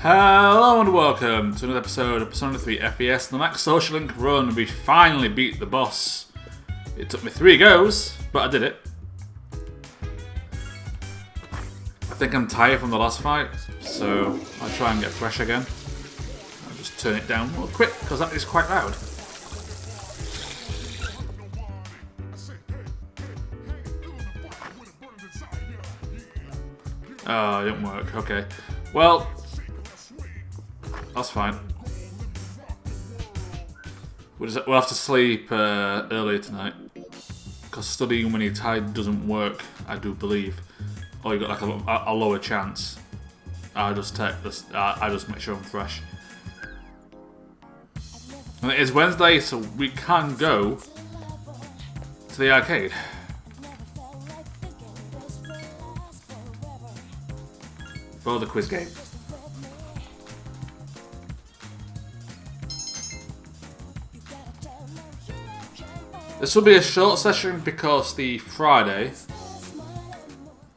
Hello and welcome to another episode of Persona 3 FES, the Max Social Link run. We finally beat the boss. It took me 3 goes, but I did it. I think I'm tired from the last fight, so I'll try and get fresh again. I'll just turn it down real quick, because that is quite loud. Oh, it didn't work. Okay. Well, that's fine. We'll have to sleep earlier tonight. Because studying when you're tired doesn't work, I do believe. Or you got like a lower chance. I just take this. I just make sure I'm fresh. And it is Wednesday, so we can go to the arcade. For the quiz game. This will be a short session because the Friday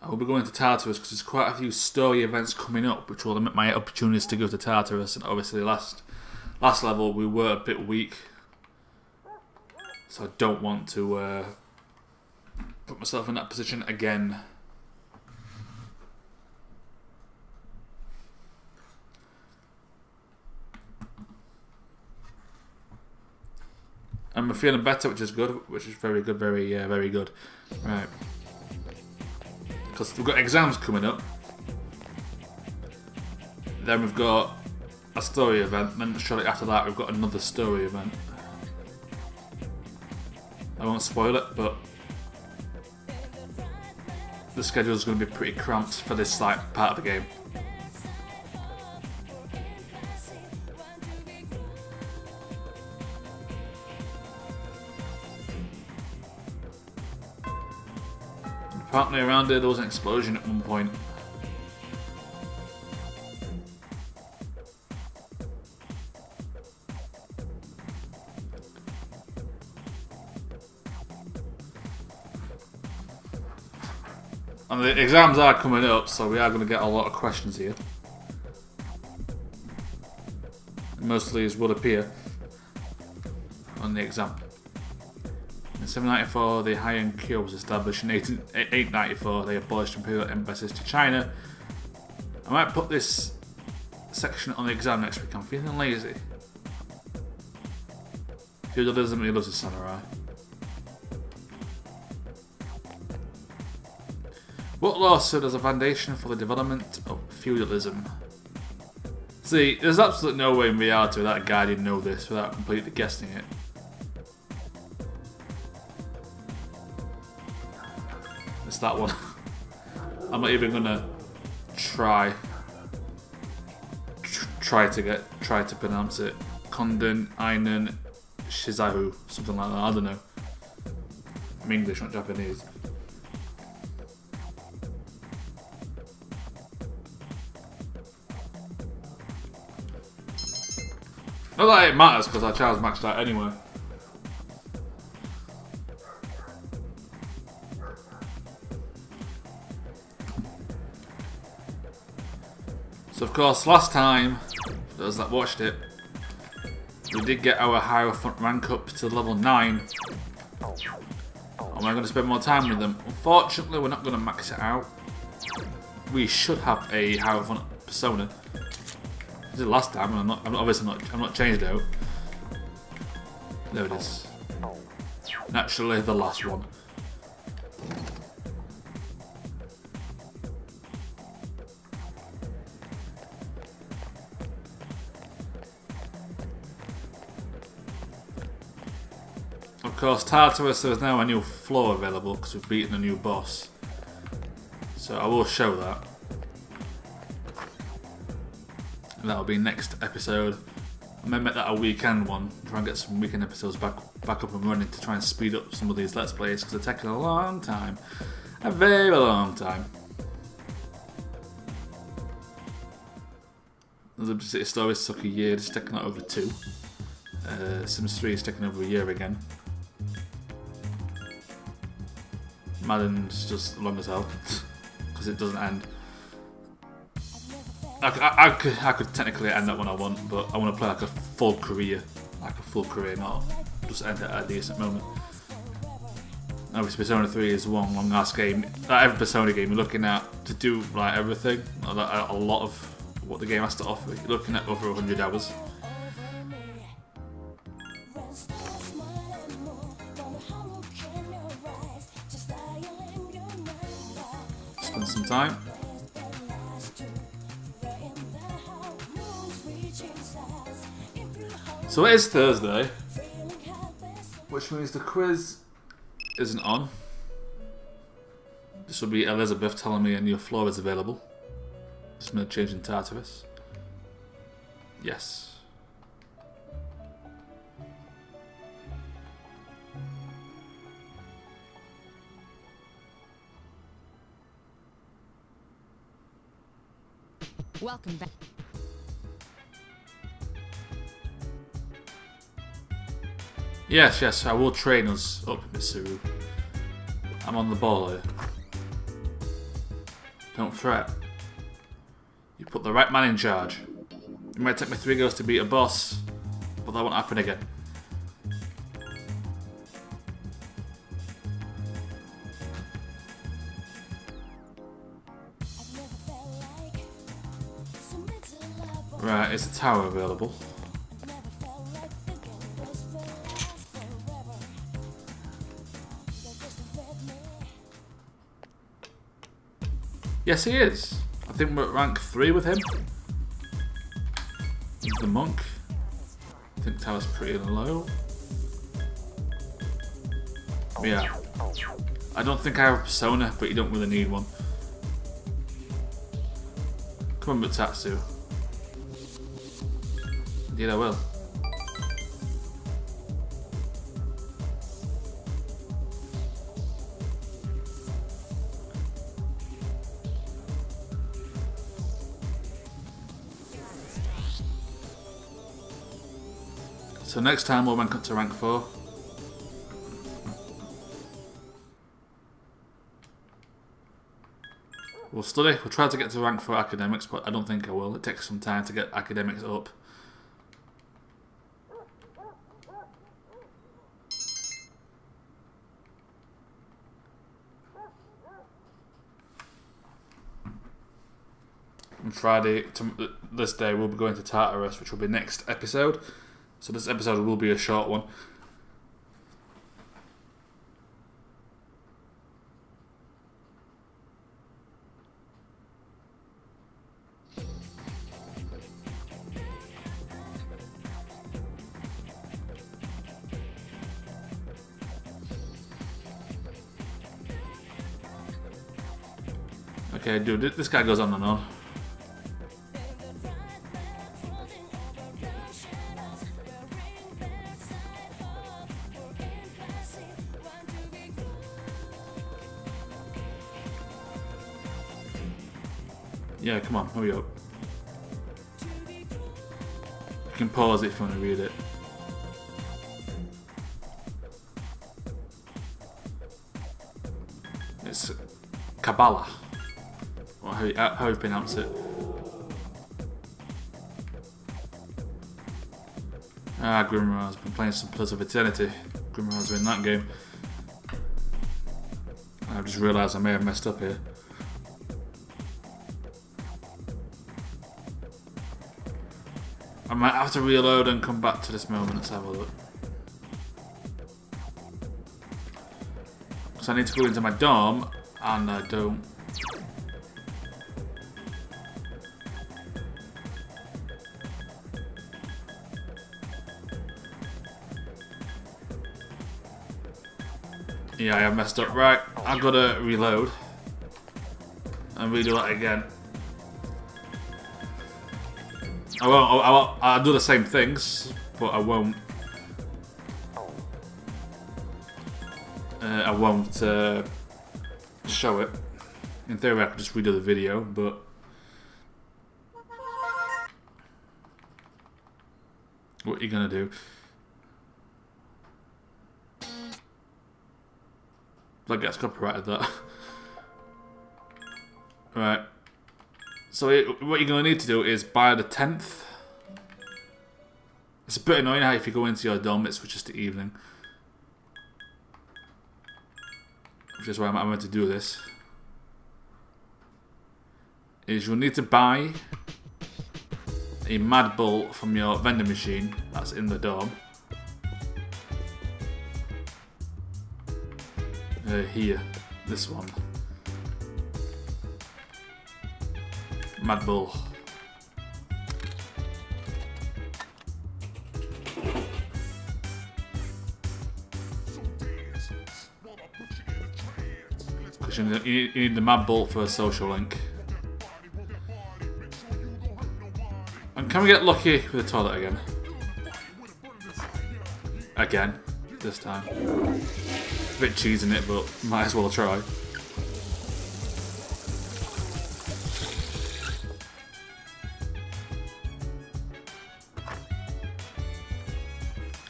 I will be going to Tartarus because there's quite a few story events coming up which will limit my opportunities to go to Tartarus, and obviously last level we were a bit weak, so I don't want to put myself in that position again. I'm feeling better, which is good, which is very good, very good. Right. Because we've got exams coming up. Then we've got a story event. Then shortly after that, we've got another story event. I won't spoil it, but the schedule is going to be pretty cramped for this part of the game. Apparently around here there was an explosion at one point. And the exams are coming up, so we are going to get a lot of questions here. Most of these will appear on the exam. In 794, the Heian Kyo was established. In 894, they abolished imperial embassies to China. I might put this section on the exam next week. I'm feeling lazy. Feudalism, he loves his samurai. What law served as a foundation for the development of feudalism? See, there's absolutely no way in reality that guy didn't know this without completely guessing it. It's that one. I'm not even gonna try to pronounce it. Konden, Einen, Shizahu, something like that. I don't know. I'm English, not Japanese. Not that it matters because our child's maxed out anyway. So of course, last time, for those that watched it, we did get our Hierophant rank up to level 9. And we're going to spend more time with them. Unfortunately, we're not going to max it out. We should have a Hierophant persona. I did last time, and I'm not changed out. There it is. Naturally, the last one. Of course, Tartarus, there is now a new floor available because we've beaten a new boss. So I will show that. And that'll be next episode. I may make that a weekend one. Try and get some weekend episodes back up and running to try and speed up some of these Let's Plays because they're taking a long time. A very long time. The Liberty City stories took a year, it's taken over 2. Sims 3 is taking over a year again. Madden's just long as hell because it doesn't end. I could technically end that when I want, but I want to play like a full career, not just end it at a decent moment. Obviously, Persona 3 is one long ass game. Every Persona game you're looking at to do like everything, a lot of what the game has to offer. You're looking at over 100 hours. Spend some time. So it is Thursday, which means the quiz isn't on. This will be Elizabeth telling me a new floor is available. Just made a change in Tartarus. Yes. Welcome back. Yes, I will train us up, Mitsuru. I'm on the ball here. Don't fret. You put the right man in charge. It might take me 3 goes to beat a boss, but that won't happen again. Right, is the tower available? Yes, he is. I think we're at rank 3 with him. He's the monk. I think tower's pretty low. Yeah. I don't think I have a persona, but you don't really need one. Come on, Mutatsu. Indeed I will. So next time we'll rank up to rank 4. We'll study. We'll try to get to rank 4 academics, but I don't think I will. It takes some time to get academics up. On Friday, this day, we'll be going to Tartarus, which will be next episode. So this episode will be a short one. Okay, dude, this guy goes on and on. Yeah, come on, hurry up. You can pause it if you want to read it. It's Kabbalah. Or how you pronounce it. Grimroir's been playing some Pillars of Eternity. Grimroir's in that game. I've just realised I may have messed up here. I might have to reload and come back to this moment. Let's have a look. So I need to go into my dorm, and I don't. Yeah, I have messed up. Right, I've got to reload and redo that again. I'll do the same things, but I won't. Show it. In theory, I could just redo the video, but what are you gonna do? That gets copyrighted. That. Right. So what you're going to need to do is by the 10th. It's a bit annoying how if you go into your dorm, it's for just the evening. Which is why I'm meant to do this. Is you'll need to buy a Mad Bull from your vending machine that's in the dorm. Here, this one. Mad Bull. Because you need the Mad Bull for a social link. And can we get lucky with the toilet again? Again, this time. A bit cheesing it, but might as well try.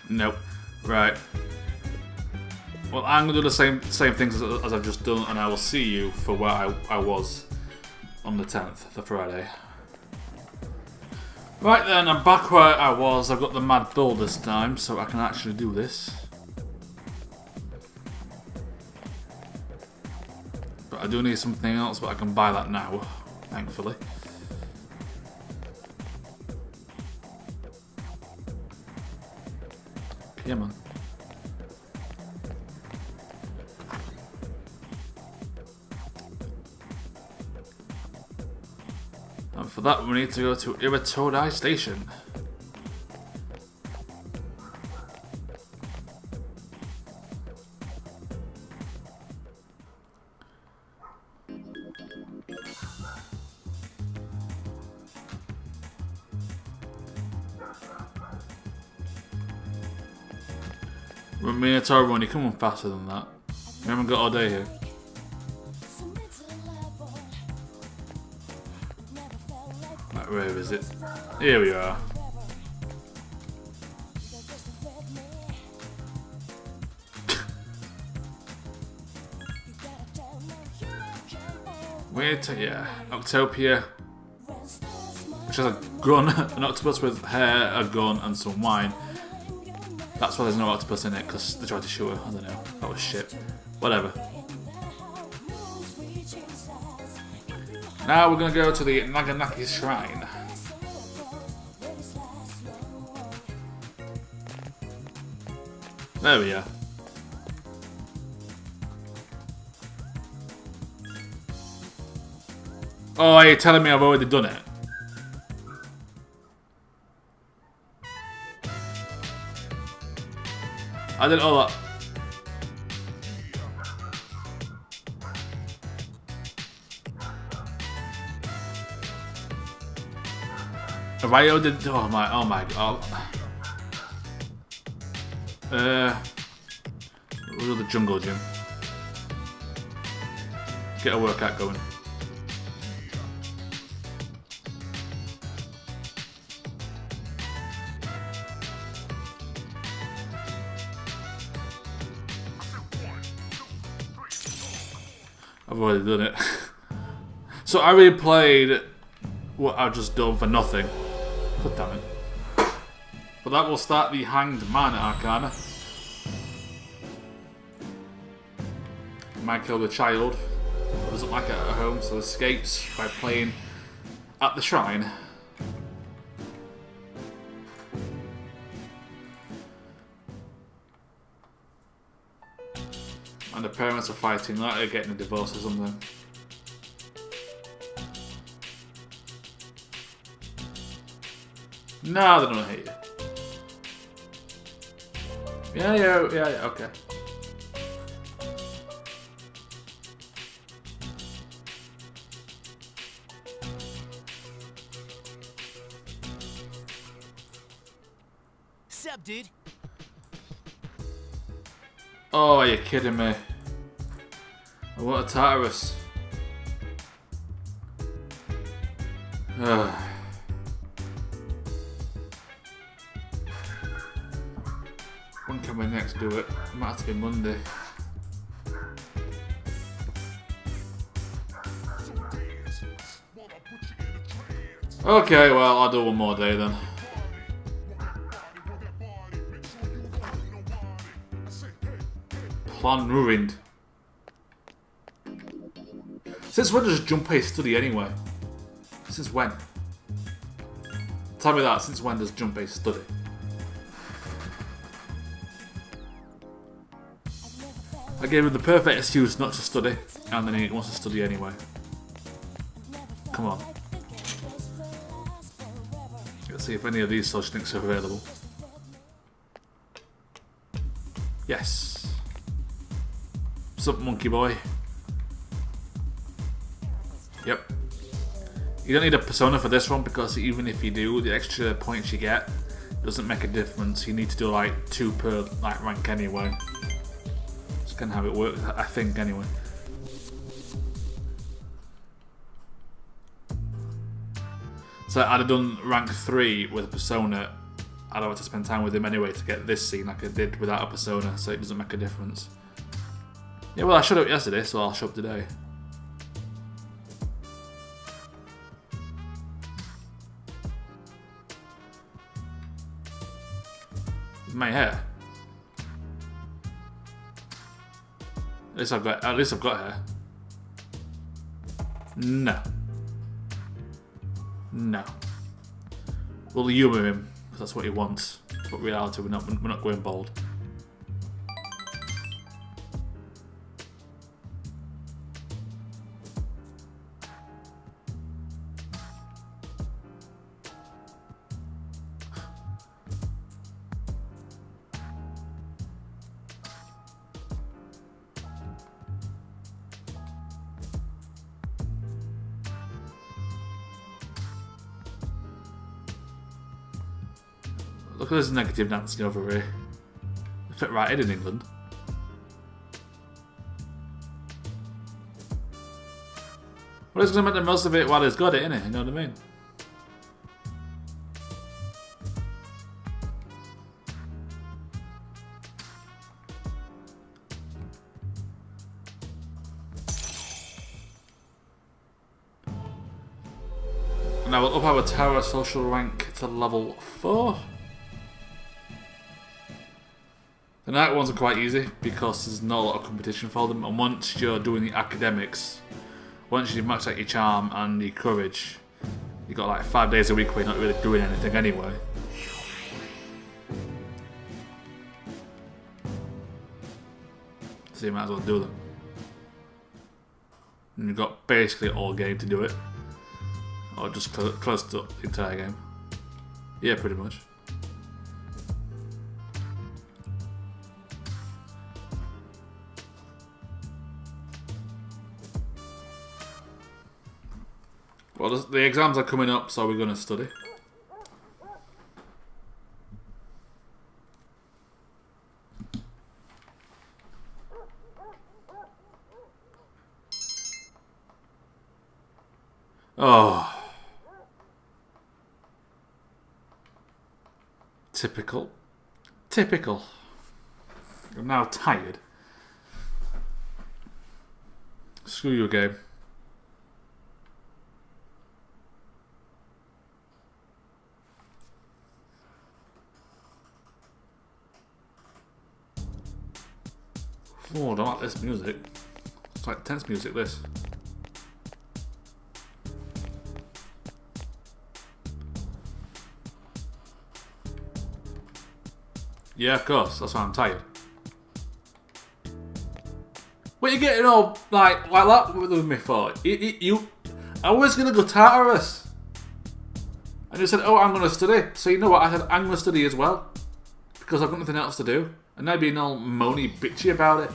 Nope. Right. Well, I'm gonna do the same things as I've just done, and I will see you for where I was on the 10th, the Friday. Right then, I'm back where I was. I've got the Mad Bull this time, so I can actually do this. But I do need something else, but I can buy that now, thankfully. Yeah, man. And for that, we need to go to Iwatodai Station. Minato run, you come on faster than that. We haven't got all day here. Right, where is it? Here we are. Wait, yeah, Octopia, which has a gun, an octopus with hair, a gun, and some wine. That's why there's no octopus in it, because they tried to shoot her. I don't know. That was shit. Whatever. Now we're going to go to the Naganaki Shrine. There we are. Oh, are you telling me I've already done it? I did all that. Ryo did. Oh my god. We'll do the jungle gym. Get a workout going. I've already done it. So I replayed what I've just done for nothing. God damn it. But that will start the Hanged Man Arcana. Maiko the child doesn't like it at home, so escapes by playing at the shrine. And the parents are fighting, like they're getting a divorce or something. No, they don't hate you. Yeah, okay. Sup, dude? Oh, are you kidding me? What a Tartarus. When can we next do it? It might have to be Monday. Okay, well, I'll do one more day then. Plan ruined. Since when does Junpei study anyway? Since when? Tell me that, since when does Junpei study? I gave him the perfect excuse not to study, and then he wants to study anyway. Come on. Let's see if any of these such things are available. Yes. What's up, monkey boy? Yep. You don't need a persona for this one because even if you do, the extra points you get doesn't make a difference. You need to do like 2 per like rank anyway. That's kind of how it works, I think, anyway. So I'd have done rank 3 with a persona. I'd have to spend time with him anyway to get this scene like I did without a persona, so it doesn't make a difference. Yeah, well, I showed up yesterday, so I'll show up today. My hair. At least I've got hair. No. No. We'll humour him, because that's what he wants. But reality, we're not going bald. Look at this negative Nancy over here. They fit right in England. Well, he's going to make the most of it while he's got it, innit? You know what I mean? Now we'll up our tower social rank to level 4. The night ones are quite easy because there's not a lot of competition for them, and once you're doing the academics, once you've maxed out your charm and your courage, you've got like 5 days a week where you're not really doing anything anyway. So you might as well do them. And you've got basically all game to do it. Or just close to the entire game. Yeah, pretty much. Well, the exams are coming up, so we're going to study. Oh. Typical. Typical. I'm now tired. Screw you, game. Oh, I don't like this music. It's like tense music, this. Yeah, of course. That's why I'm tired. What are you getting all like that with me for? I was gonna go Tartarus, and you said, "Oh, I'm gonna study." So you know what? I said, "I'm gonna study as well," because I've got nothing else to do. And now being all moany bitchy about it.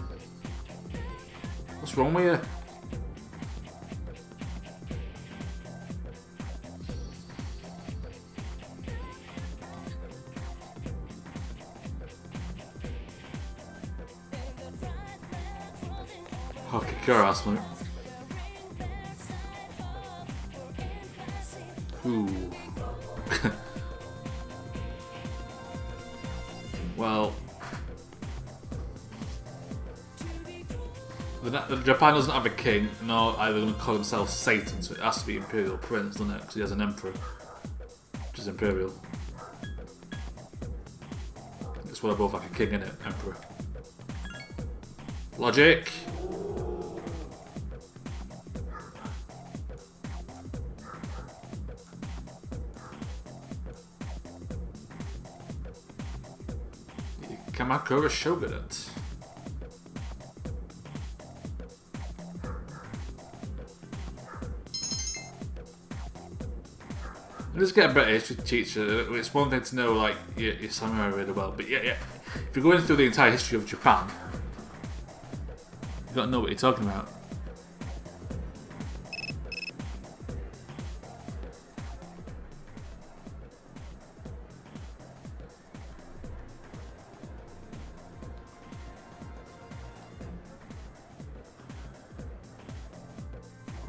What's wrong with you? Okay, your ass, mate. Ooh. Well, Japan doesn't have a king, nor are they going to call themselves Satan, so it has to be Imperial Prince, doesn't it? Because he has an emperor, which is Imperial. It's what I both like a king, innit? Emperor. Logic. Kamakura Shogunate. Just get a better history teacher. It's one thing to know like your samurai really well, but yeah. If you're going through the entire history of Japan, you've got to know what you're talking about.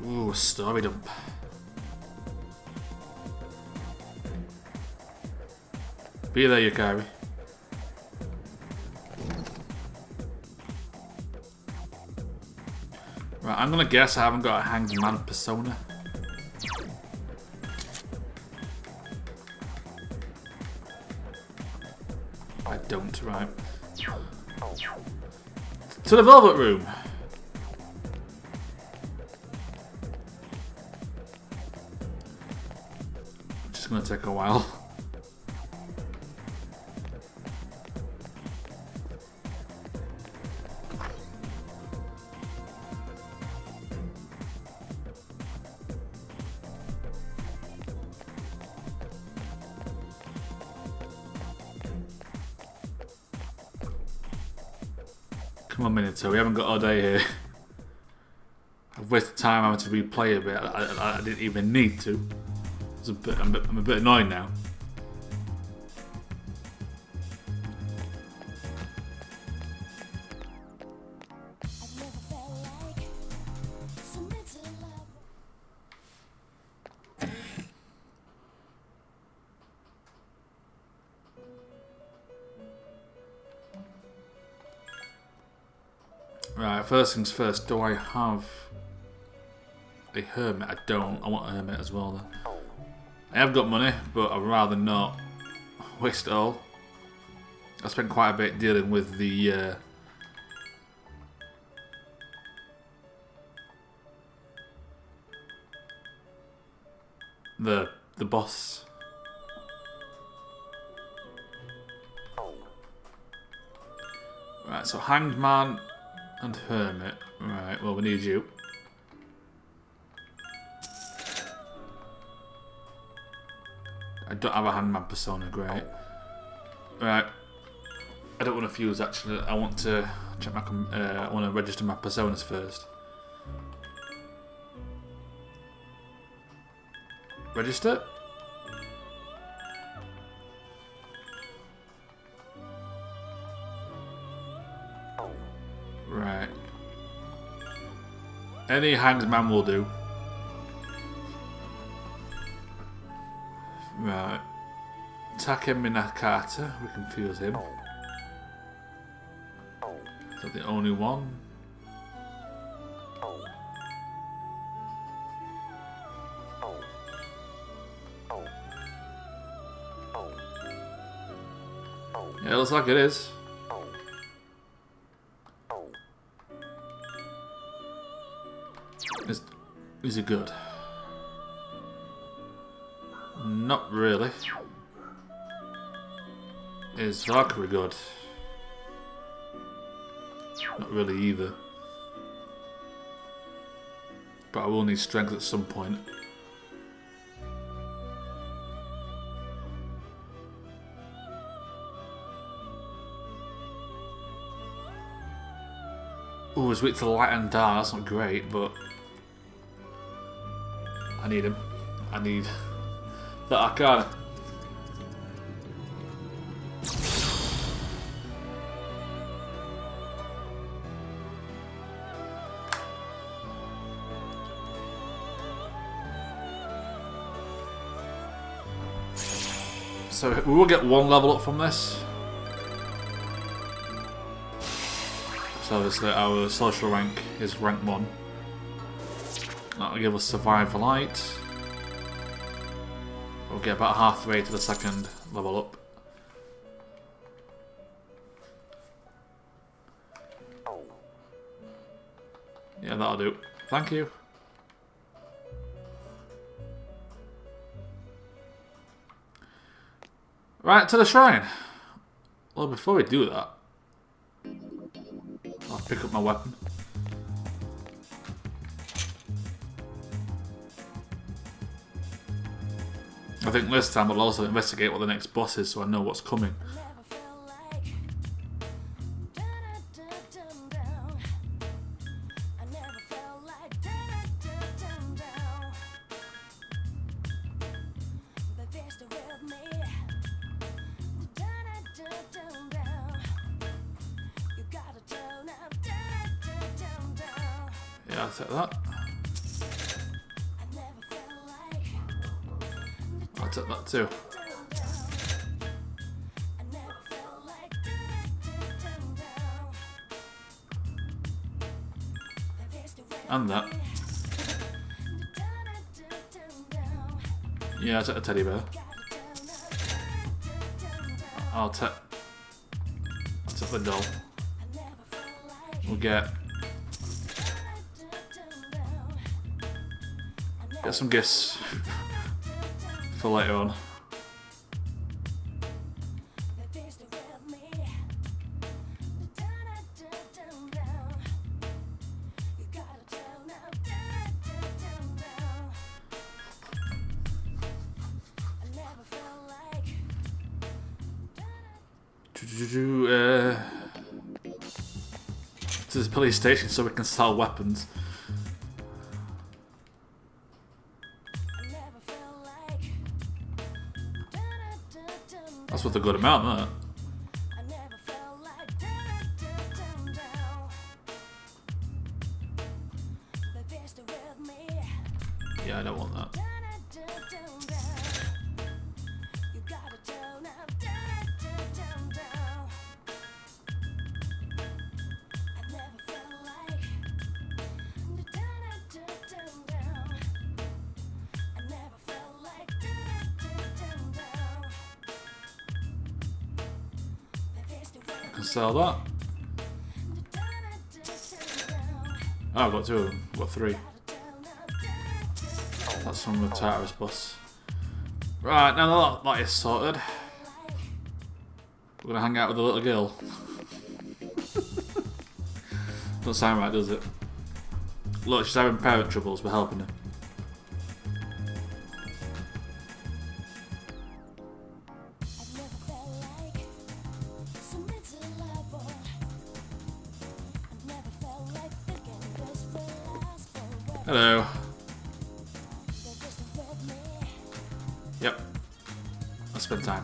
Ooh, story dump. Be there, Yukari. Right, I'm gonna guess I haven't got a hanged man persona. I don't, right. To the Velvet Room. Just gonna take a while. Come on, Minato, we haven't got all day here. I've wasted time having to replay a bit. I didn't even need to. I'm a bit annoyed now. Right, first things first, do I have a hermit? I don't. I want a hermit as well then. I have got money, but I'd rather not waste it all. I spent quite a bit dealing with the boss. Right, so hanged man and hermit. Right, well we need you. I don't have a hangman persona, great. Right, I don't want to fuse actually. I want to check my. I want to register my personas first. Register. Right. Any hanged man will do. Right. Take Minato. We can fuse him. Is that the only one? Yeah, it looks like it is. Is it good? Not really. Is Valkyrie good? Not really either. But I will need strength at some point. Ooh, he's weak to light and dark. That's not great, but I need him. I need that Arcana. So we will get one level up from this. So obviously our social rank is rank 1. That'll give us Survival Light. We'll get about halfway to the second level up. Yeah, that'll do. Thank you. Right, to the shrine. Well, before we do that, I'll pick up my weapon. I think this time I'll also investigate what the next boss is so I know what's coming. Yeah, I'll take that. I'll take that too. And that. Yeah, I'll take the teddy bear. I'll take the doll. We'll get some gifts for later on. To this police station so we can sell weapons. That's worth a good amount, that. Yeah, I don't want that. Sell that. Oh, I've got 2 of them. I've got 3. That's from the Tartarus boss. Right, now that is sorted, we're gonna hang out with the little girl. Doesn't sound right, does it? Look, she's having parent troubles, we're helping her. Hello. Yep. Let's spend time.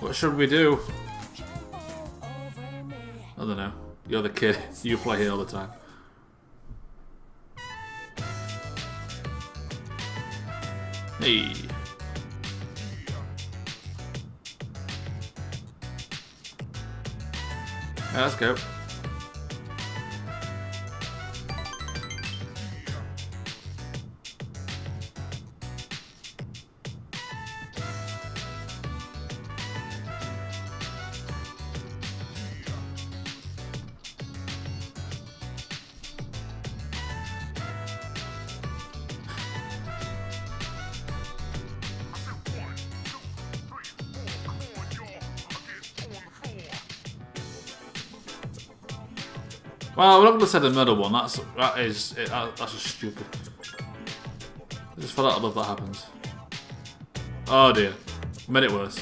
What should we do? I don't know. You're the kid. You play here all the time. Hey. Yeah, let's go. Well, we're not going to say the middle one. That's just stupid. Just for that, I love that happens. Oh dear, made it worse.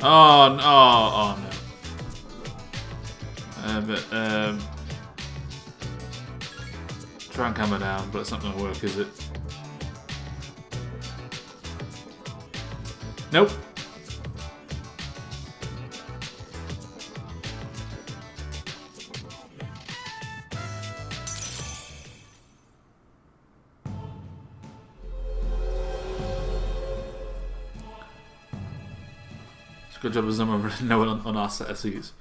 Oh no! Oh no! Try and calm her down, but it's not going to work, is it? Nope. Good job as someone knowing on our set of seats.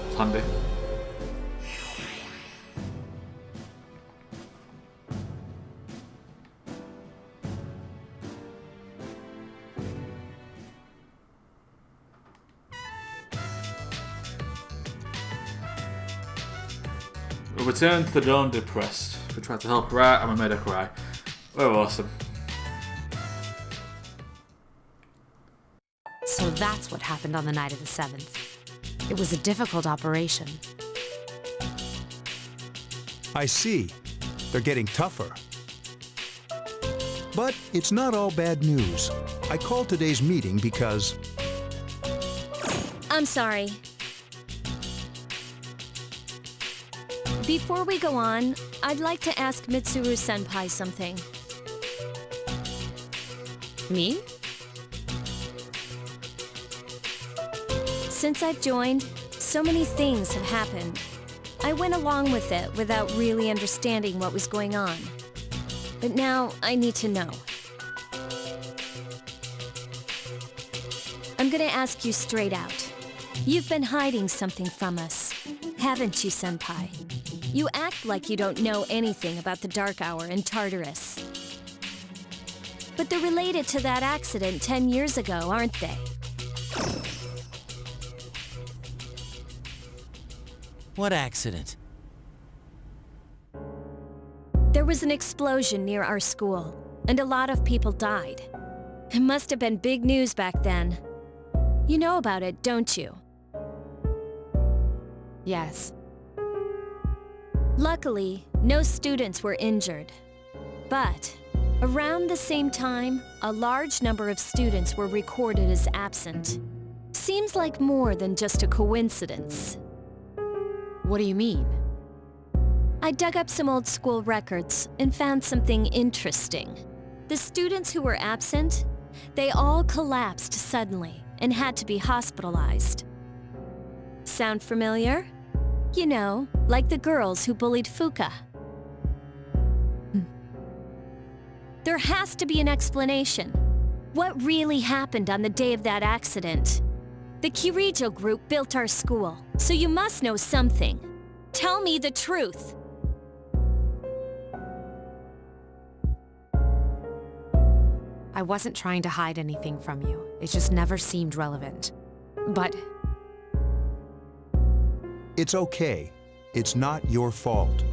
It's handy. We returned to the dawn depressed. We tried to help her out and we made her cry. We're awesome. So that's what happened on the night of the 7th. It was a difficult operation. I see. They're getting tougher. But it's not all bad news. I called today's meeting because... I'm sorry. Before we go on, I'd like to ask Mitsuru-senpai something. Me? Since I've joined, so many things have happened. I went along with it without really understanding what was going on. But now I need to know. I'm gonna ask you straight out. You've been hiding something from us, haven't you, senpai? You act like you don't know anything about the Dark Hour in Tartarus. But they're related to that accident 10 years ago, aren't they? What accident? There was an explosion near our school, and a lot of people died. It must have been big news back then. You know about it, don't you? Yes. Luckily, no students were injured. But around the same time, a large number of students were recorded as absent. Seems like more than just a coincidence. What do you mean? I dug up some old school records and found something interesting. The students who were absent, they all collapsed suddenly and had to be hospitalized. Sound familiar? You know, like the girls who bullied Fuka. There has to be an explanation. What really happened on the day of that accident? The Kirijo group built our school, so you must know something. Tell me the truth. I wasn't trying to hide anything from you. It just never seemed relevant. But... It's okay. It's not your fault.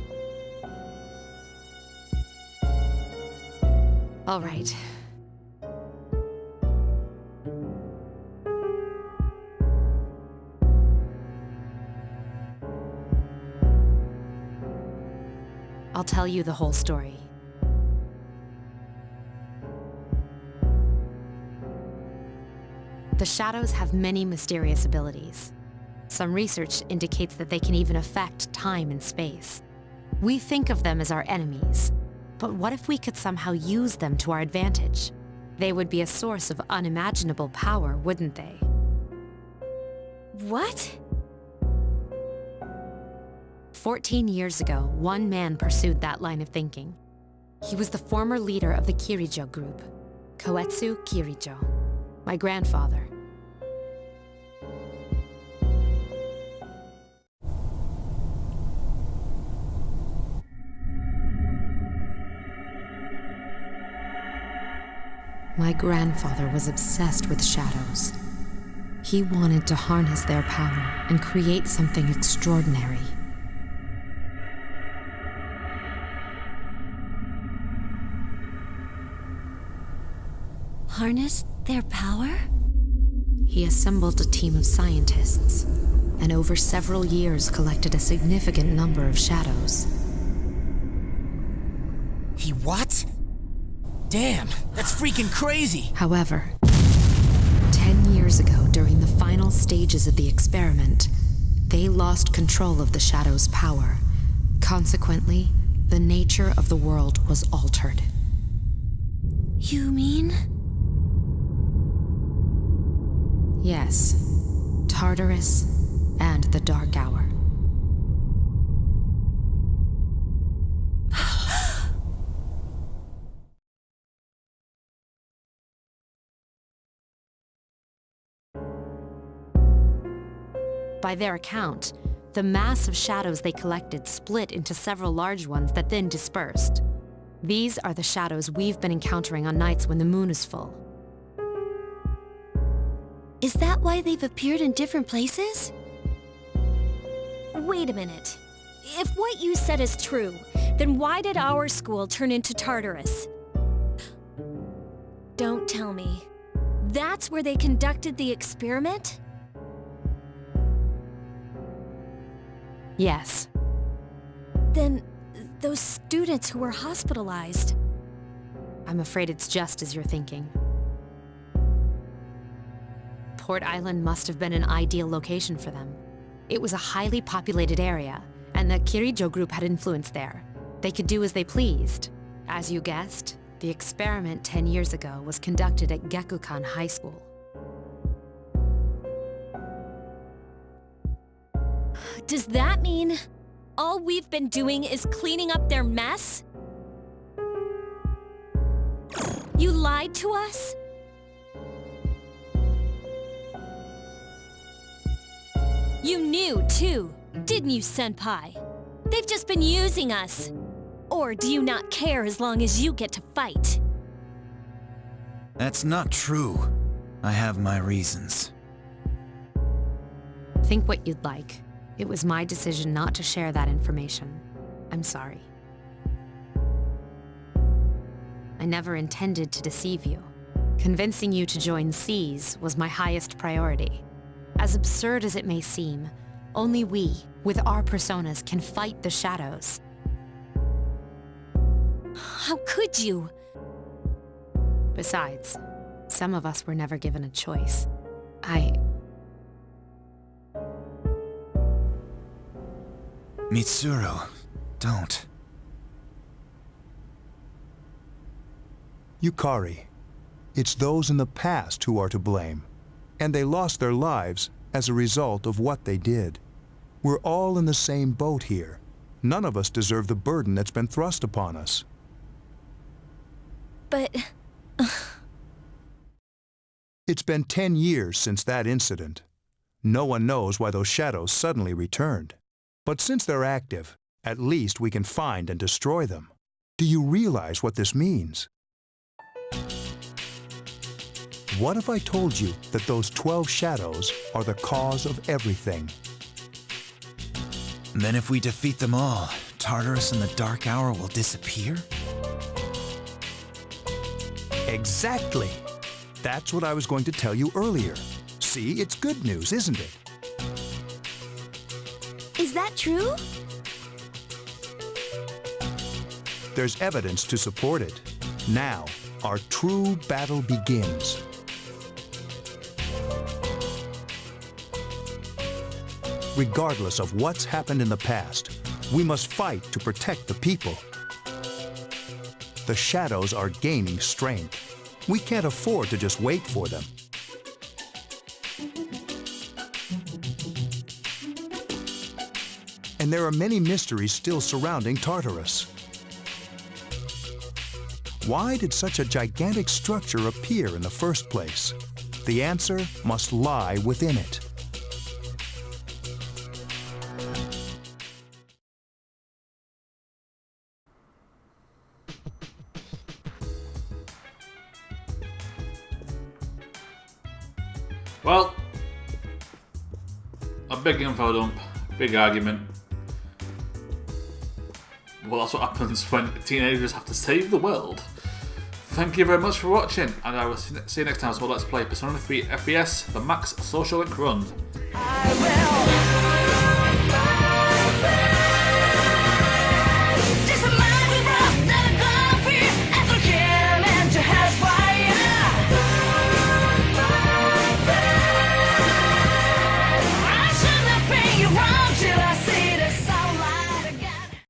all right. I'll tell you the whole story. The shadows have many mysterious abilities. Some research indicates that they can even affect time and space. We think of them as our enemies, but what if we could somehow use them to our advantage? They would be a source of unimaginable power, wouldn't they? What? 14 years ago, one man pursued that line of thinking. He was the former leader of the Kirijo group, Koetsu Kirijo, my grandfather. My grandfather was obsessed with shadows. He wanted to harness their power and create something extraordinary. Harness their power? He assembled a team of scientists, and over several years collected a significant number of shadows. He what? Damn, that's freaking crazy! However, 10 years ago, during the final stages of the experiment, they lost control of the shadow's power. Consequently, the nature of the world was altered. You mean? Yes, Tartarus and the Dark Hour. By their account, the mass of shadows they collected split into several large ones that then dispersed. These are the shadows we've been encountering on nights when the moon is full. Is that why they've appeared in different places? Wait a minute. If what you said is true, then why did our school turn into Tartarus? Don't tell me. That's where they conducted the experiment? Yes. Then those students who were hospitalized. I'm afraid it's just as you're thinking. Port Island must have been an ideal location for them. It was a highly populated area, and the Kirijo group had influence there. They could do as they pleased. As you guessed, the experiment 10 years ago was conducted at Gekukan High School. Does that mean all we've been doing is cleaning up their mess? You lied to us? You knew, too, didn't you, Senpai? They've just been using us. Or do you not care as long as you get to fight? That's not true. I have my reasons. Think what you'd like. It was my decision not to share that information. I'm sorry. I never intended to deceive you. Convincing you to join SEAS was my highest priority. As absurd as it may seem, only we, with our personas, can fight the shadows. How could you? Besides, some of us were never given a choice. Mitsuru, don't. Yukari, it's those in the past who are to blame. And they lost their lives as a result of what they did. We're all in the same boat here. None of us deserve the burden that's been thrust upon us. But... It's been 10 years since that incident. No one knows why those shadows suddenly returned. But since they're active, at least we can find and destroy them. Do you realize what this means? What if I told you that those 12 shadows are the cause of everything? Then if we defeat them all, Tartarus and the Dark Hour will disappear? Exactly! That's what I was going to tell you earlier. See, it's good news, isn't it? Is that true? There's evidence to support it. Now, our true battle begins. Regardless of what's happened in the past, we must fight to protect the people. The shadows are gaining strength. We can't afford to just wait for them. And there are many mysteries still surrounding Tartarus. Why did such a gigantic structure appear in the first place? The answer must lie within it. Well, a big info dump, big argument. Well, that's what happens when teenagers have to save the world. Thank you very much for watching, and I will see you next time. So let's play Persona 3 FES, the Max Social Link Run. I will